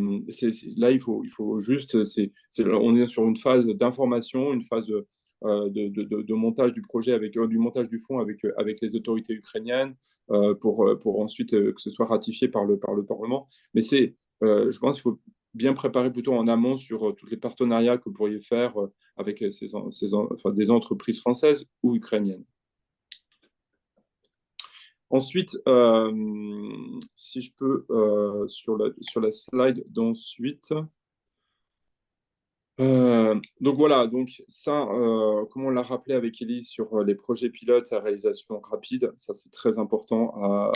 [SPEAKER 3] là, il faut juste. On est sur une phase d'information, une phase de montage du projet, du montage du fonds avec les autorités ukrainiennes pour ensuite que ce soit ratifié par le Parlement. Mais je pense qu'il faut bien préparer plutôt en amont sur tous les partenariats que vous pourriez faire avec des entreprises françaises ou ukrainiennes. Ensuite, si je peux, sur la slide d'ensuite. Donc voilà, donc ça, comme on l'a rappelé avec Elise sur les projets pilotes à réalisation rapide, ça c'est très important.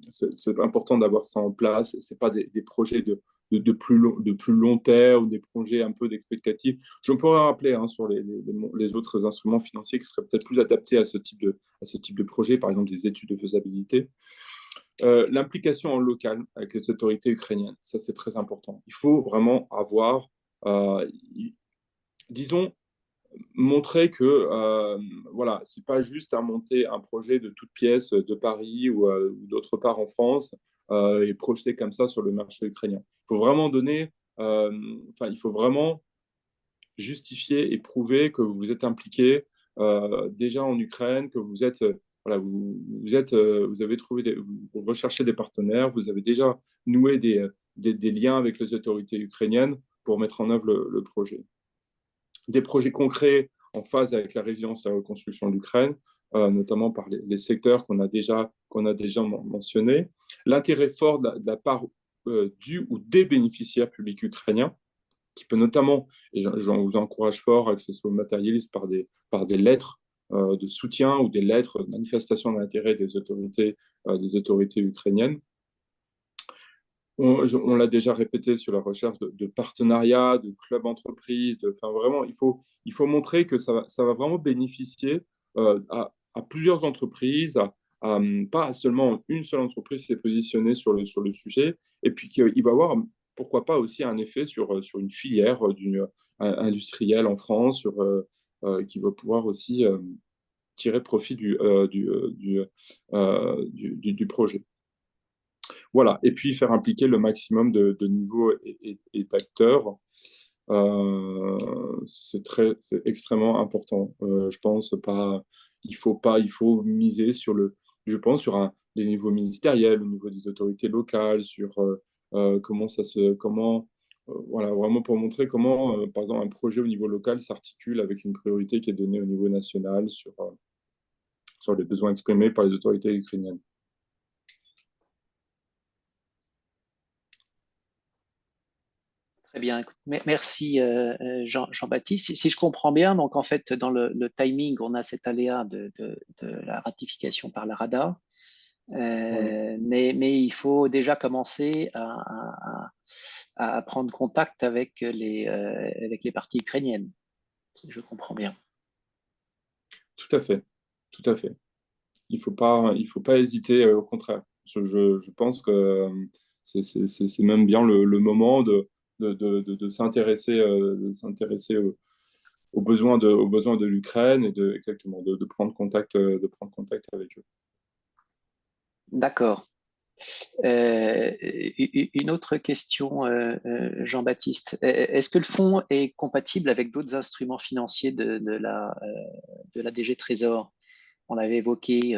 [SPEAKER 3] C'est important d'avoir ça en place. C'est pas des projets de plus long terme ou des projets un peu d'expectative. Je pourrais rappeler hein, sur les autres instruments financiers qui seraient peut-être plus adaptés à ce type de projet, par exemple des études de faisabilité. L'implication en local avec les autorités ukrainiennes, ça c'est très important. Il faut vraiment avoir euh, disons, montrer que voilà, c'est pas juste à monter un projet de toute pièce de Paris ou d'autre part en France et projeter comme ça sur le marché ukrainien. Il faut vraiment il faut vraiment justifier et prouver que vous êtes impliqué déjà en Ukraine, que vous êtes voilà, vous avez vous recherchez des partenaires, vous avez déjà noué des liens avec les autorités ukrainiennes pour mettre en œuvre le projet. Des projets concrets en phase avec la résilience et la reconstruction de l'Ukraine, notamment par les secteurs qu'on a déjà mentionnés. L'intérêt fort de la part du ou des bénéficiaires publics ukrainiens, qui peut notamment, et j'en vous encourage fort, que ce soit matérialiste par des lettres de soutien ou des lettres de manifestation d'intérêt des autorités ukrainiennes. On l'a déjà répété sur la recherche de partenariats, de clubs entreprises. Vraiment, il faut montrer que ça va vraiment bénéficier à plusieurs entreprises, pas seulement une seule entreprise s'est positionnée sur le sujet, et puis qu'il va avoir, pourquoi pas, aussi un effet sur une filière industrielle en France, qui va pouvoir aussi tirer profit du projet. Voilà, et puis faire impliquer le maximum de niveaux et d'acteurs. C'est extrêmement important. Je pense pas, il faut miser je pense, les niveaux ministériels, au niveau des autorités locales, sur voilà, vraiment pour montrer comment, par exemple, un projet au niveau local s'articule avec une priorité qui est donnée au niveau national sur les besoins exprimés par les autorités ukrainiennes.
[SPEAKER 1] Très bien. Merci Jean-Baptiste. Si je comprends bien, donc en fait, dans le timing, on a cet aléa de la ratification par la Rada,
[SPEAKER 3] Oui.
[SPEAKER 1] mais il faut déjà commencer à prendre contact avec avec les parties ukrainiennes, si je comprends bien.
[SPEAKER 3] Tout à fait, tout à fait. Il faut pas hésiter, au contraire. Je pense que c'est même bien le moment de s'intéresser aux besoins de l'Ukraine et exactement, de prendre contact avec eux.
[SPEAKER 1] D'accord. Une autre question, Jean-Baptiste. Est-ce que le fonds est compatible avec d'autres instruments financiers de la DG Trésor? On avait évoqué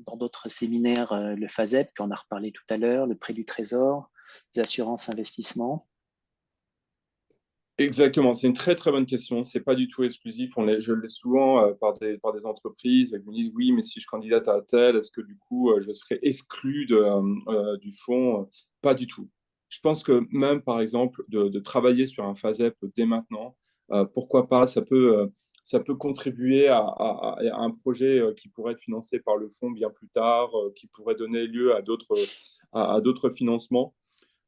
[SPEAKER 1] dans d'autres séminaires le FASEP, qu'on a reparlé tout à l'heure, le prêt du Trésor, les assurances investissement.
[SPEAKER 3] Exactement, c'est une très très bonne question. C'est pas du tout exclusif. Je l'ai souvent par des entreprises qui me disent oui, mais si je candidate à tel, est-ce que du coup je serais exclu du fonds? Pas du tout. Je pense que même par exemple de travailler sur un FASEP dès maintenant, pourquoi pas, ça peut contribuer à un projet qui pourrait être financé par le fonds bien plus tard, qui pourrait donner lieu à d'autres financements.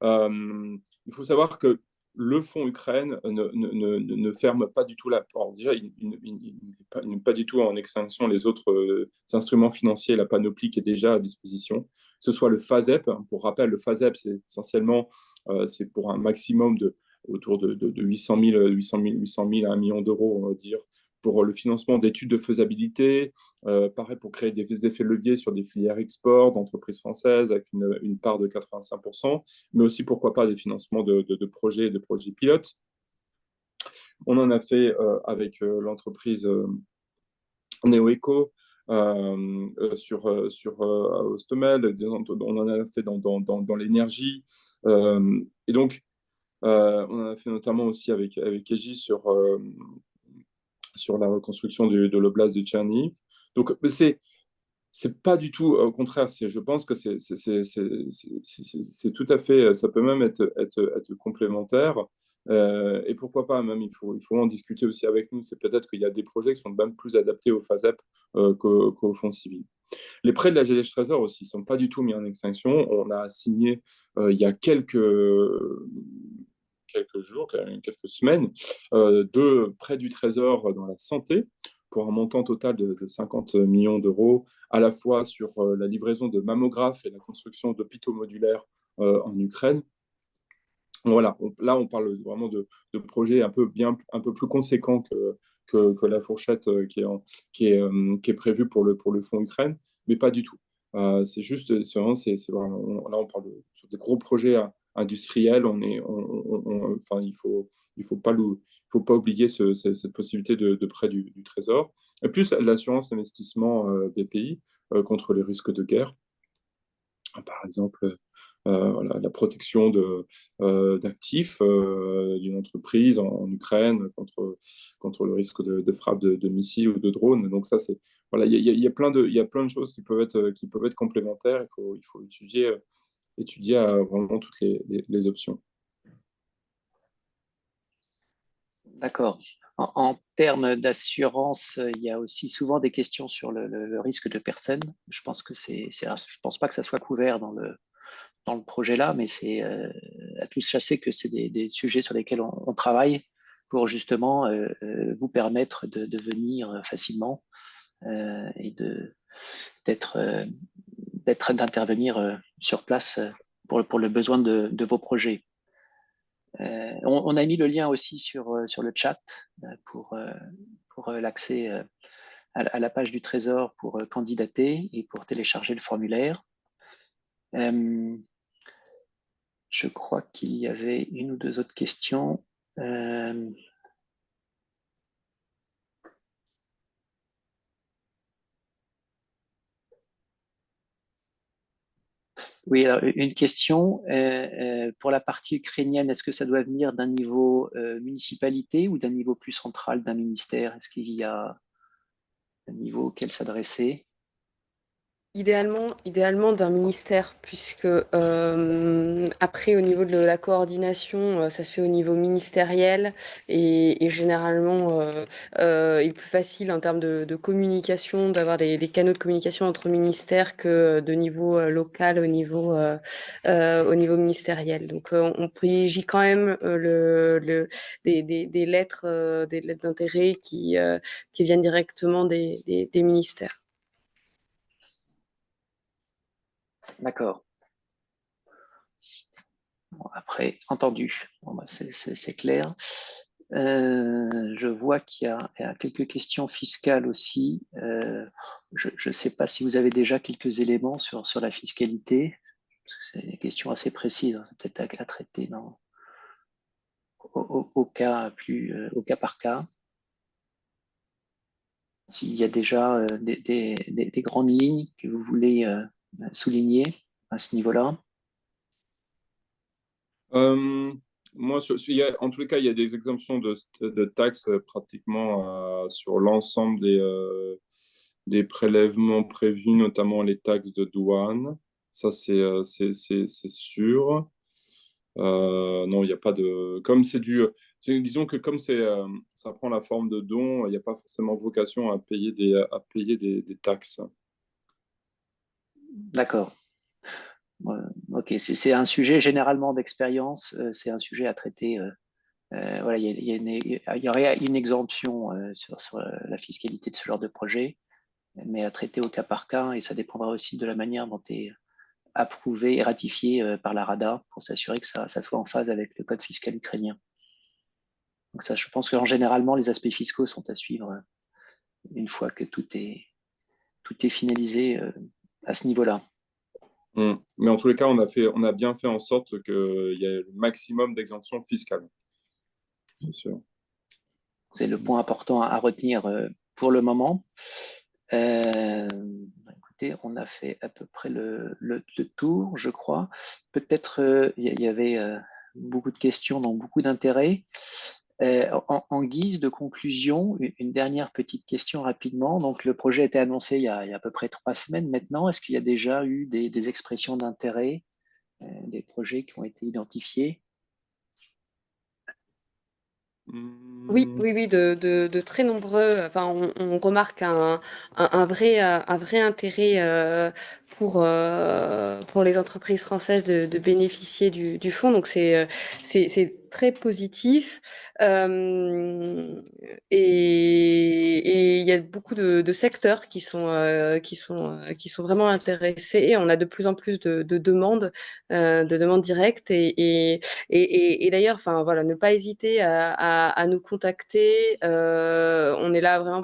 [SPEAKER 3] Il faut savoir que le fonds Ukraine ne ferme pas du tout la porte. Déjà, il n'est pas du tout en extinction les autres instruments financiers, la panoplie qui est déjà à disposition. Que ce soit le FASEP, pour rappel, le FASEP, c'est essentiellement c'est pour un maximum autour de 800 000 à 1 million d'euros, on va dire, pour le financement d'études de faisabilité, pareil pour créer des effets leviers sur des filières export d'entreprises françaises avec une part de 85%, mais aussi pourquoi pas des financements de projets pilotes. On en a fait avec l'entreprise NeoEco sur Hostomel, on en a fait dans l'énergie. Et donc, on en a fait notamment aussi avec Aegis sur la reconstruction de l'oblast de Tcherniv. Donc, c'est pas du tout, au contraire, je pense que c'est tout à fait, ça peut même être complémentaire. Et pourquoi pas, même, il faut en discuter aussi avec nous. C'est peut-être qu'il y a des projets qui sont même plus adaptés au FASEP qu'au fonds civil. Les prêts de la GDH Trésor aussi ne sont pas du tout mis en extinction. On a signé il y a quelques jours, quelques semaines, deux prêts du Trésor dans la santé pour un montant total de 50 millions d'euros, à la fois sur la livraison de mammographes et la construction d'hôpitaux modulaires en Ukraine. Voilà, là, on parle vraiment de projets un peu plus conséquents que la fourchette qui est prévue pour le fonds Ukraine, mais pas du tout. C'est juste, c'est vraiment, là, on parle sur des gros projets industriels. Enfin, il faut pas oublier cette possibilité de prêt du Trésor. Et plus l'assurance investissement des pays contre les risques de guerre. Par exemple, voilà, la protection d'actifs d'une entreprise en Ukraine contre le risque de frappe de missiles ou de drones. Donc ça, voilà, il y a plein de choses qui peuvent être complémentaires. Il faut étudier vraiment toutes les options.
[SPEAKER 1] D'accord. En termes d'assurance, il y a aussi souvent des questions sur le risque de personne. Je pense que je pense pas que ça soit couvert dans le projet là, mais c'est à tous chasser que c'est des sujets sur lesquels on travaille pour justement vous permettre de venir facilement et d'intervenir sur place pour le besoin de vos projets. On a mis le lien aussi sur le chat pour l'accès à la page du Trésor pour candidater et pour télécharger le formulaire. Je crois qu'il y avait une ou deux autres questions. Oui, alors, une question pour la partie ukrainienne, est-ce que ça doit venir d'un niveau municipalité ou d'un niveau plus central d'un ministère? Est-ce qu'il y a un niveau auquel s'adresser?
[SPEAKER 2] Idéalement d'un ministère, puisque après, au niveau de la coordination, ça se fait au niveau ministériel et généralement, il est plus facile en termes de communication, d'avoir des canaux de communication entre ministères que de niveau local au niveau ministériel. Donc, on privilégie quand même des lettres d'intérêt qui viennent directement des ministères.
[SPEAKER 1] D'accord. Bon, après, entendu. Bon, bah, c'est clair. Je vois qu'il y a quelques questions fiscales aussi. Je ne sais pas si vous avez déjà quelques éléments sur la fiscalité. C'est des questions assez précises, hein, peut-être à traiter au cas par cas. S'il y a déjà des grandes lignes que vous voulez souligner à ce niveau-là.
[SPEAKER 3] Moi, en tous les cas, il y a des exemptions de taxes pratiquement sur l'ensemble des prélèvements prévus, notamment les taxes de douane. Ça, c'est sûr. Non, il n'y a pas de. Comme c'est disons que comme ça prend la forme de dons, il n'y a pas forcément vocation à payer des taxes.
[SPEAKER 1] D'accord. Ok, c'est un sujet généralement d'expérience, c'est un sujet à traiter. Voilà, il y aurait une exemption sur la fiscalité de ce genre de projet, mais à traiter au cas par cas, et ça dépendra aussi de la manière dont est approuvé et ratifié par la Rada pour s'assurer que ça soit en phase avec le code fiscal ukrainien. Donc ça, je pense qu'en généralement, les aspects fiscaux sont à suivre une fois que tout est finalisé à ce niveau-là.
[SPEAKER 3] Mais en tous les cas, on a bien fait en sorte qu'il y ait le maximum d'exemptions fiscales. Bien sûr.
[SPEAKER 1] C'est le point important à retenir pour le moment. Écoutez, on a fait à peu près le tour, je crois. Peut-être il y avait beaucoup de questions, donc beaucoup d'intérêt. En guise de conclusion, une dernière petite question rapidement. Donc, le projet a été annoncé il y a à peu près 3 semaines maintenant. Est-ce qu'il y a déjà eu des expressions d'intérêt, des projets qui ont été identifiés?
[SPEAKER 2] Oui, de très nombreux. Enfin, on remarque un vrai intérêt pour les entreprises françaises de bénéficier du fonds. Donc, c'est très positif. Et il y a beaucoup de secteurs qui sont vraiment intéressés. Et on a de plus en plus de demandes directes et d'ailleurs, enfin voilà, ne pas hésiter à nous contacter. On est là vraiment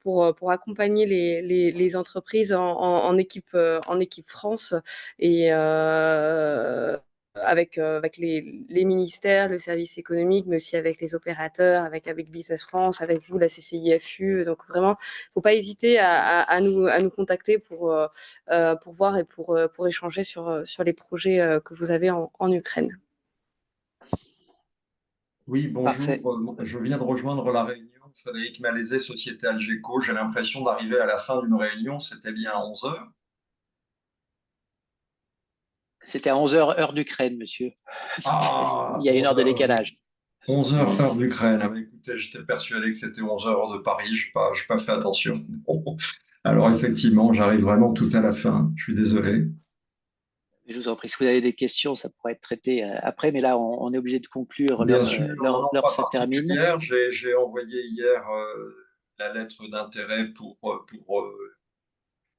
[SPEAKER 2] pour accompagner les entreprises en équipe France et avec les ministères, le service économique, mais aussi avec les opérateurs, avec Business France, avec vous, la CCIFU. Donc vraiment, faut pas hésiter à nous contacter pour voir et pour échanger sur les projets que vous avez en Ukraine.
[SPEAKER 4] Oui, bonjour.
[SPEAKER 1] Parfait.
[SPEAKER 4] Je viens de rejoindre la réunion. Frédéric Malaiset, Société Algeco. J'ai l'impression d'arriver à la fin d'une réunion. C'était bien à 11 heures.
[SPEAKER 1] C'était à 11 heures, heure d'Ukraine, monsieur.
[SPEAKER 4] Ah,
[SPEAKER 1] Il y a 1 heure de décalage.
[SPEAKER 4] 11 heures, heure d'Ukraine. Ah, bah, écoutez, j'étais persuadé que c'était 11 heures, heure de Paris. Je n'ai pas fait attention. Alors, effectivement, j'arrive vraiment tout à la fin. Je suis désolé.
[SPEAKER 1] Je vous en prie, si vous avez des questions, ça pourrait être traité après, mais là, on est obligé de conclure.
[SPEAKER 4] Bien sûr, non,
[SPEAKER 1] L'heure
[SPEAKER 4] pas
[SPEAKER 1] se termine.
[SPEAKER 4] particulière. J'ai envoyé hier la lettre d'intérêt pour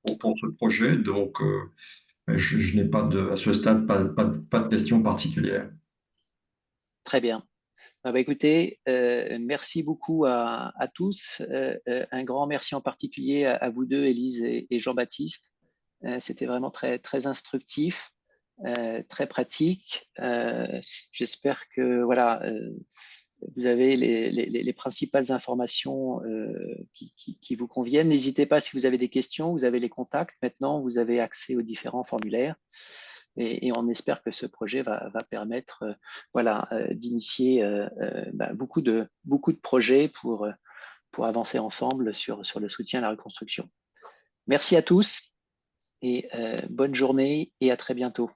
[SPEAKER 4] ce projet. Donc, je n'ai pas à ce stade, pas de questions particulières.
[SPEAKER 1] Très bien. Écoutez, merci beaucoup à tous. Un grand merci en particulier à vous deux, Élise et Jean-Baptiste. C'était vraiment très, très instructif, très pratique. J'espère que voilà, vous avez les principales informations qui vous conviennent. N'hésitez pas si vous avez des questions, vous avez les contacts. Maintenant, vous avez accès aux différents formulaires. Et on espère que ce projet va permettre voilà, d'initier beaucoup de projets pour avancer ensemble sur le soutien à la reconstruction. Merci à tous et bonne journée et à très bientôt.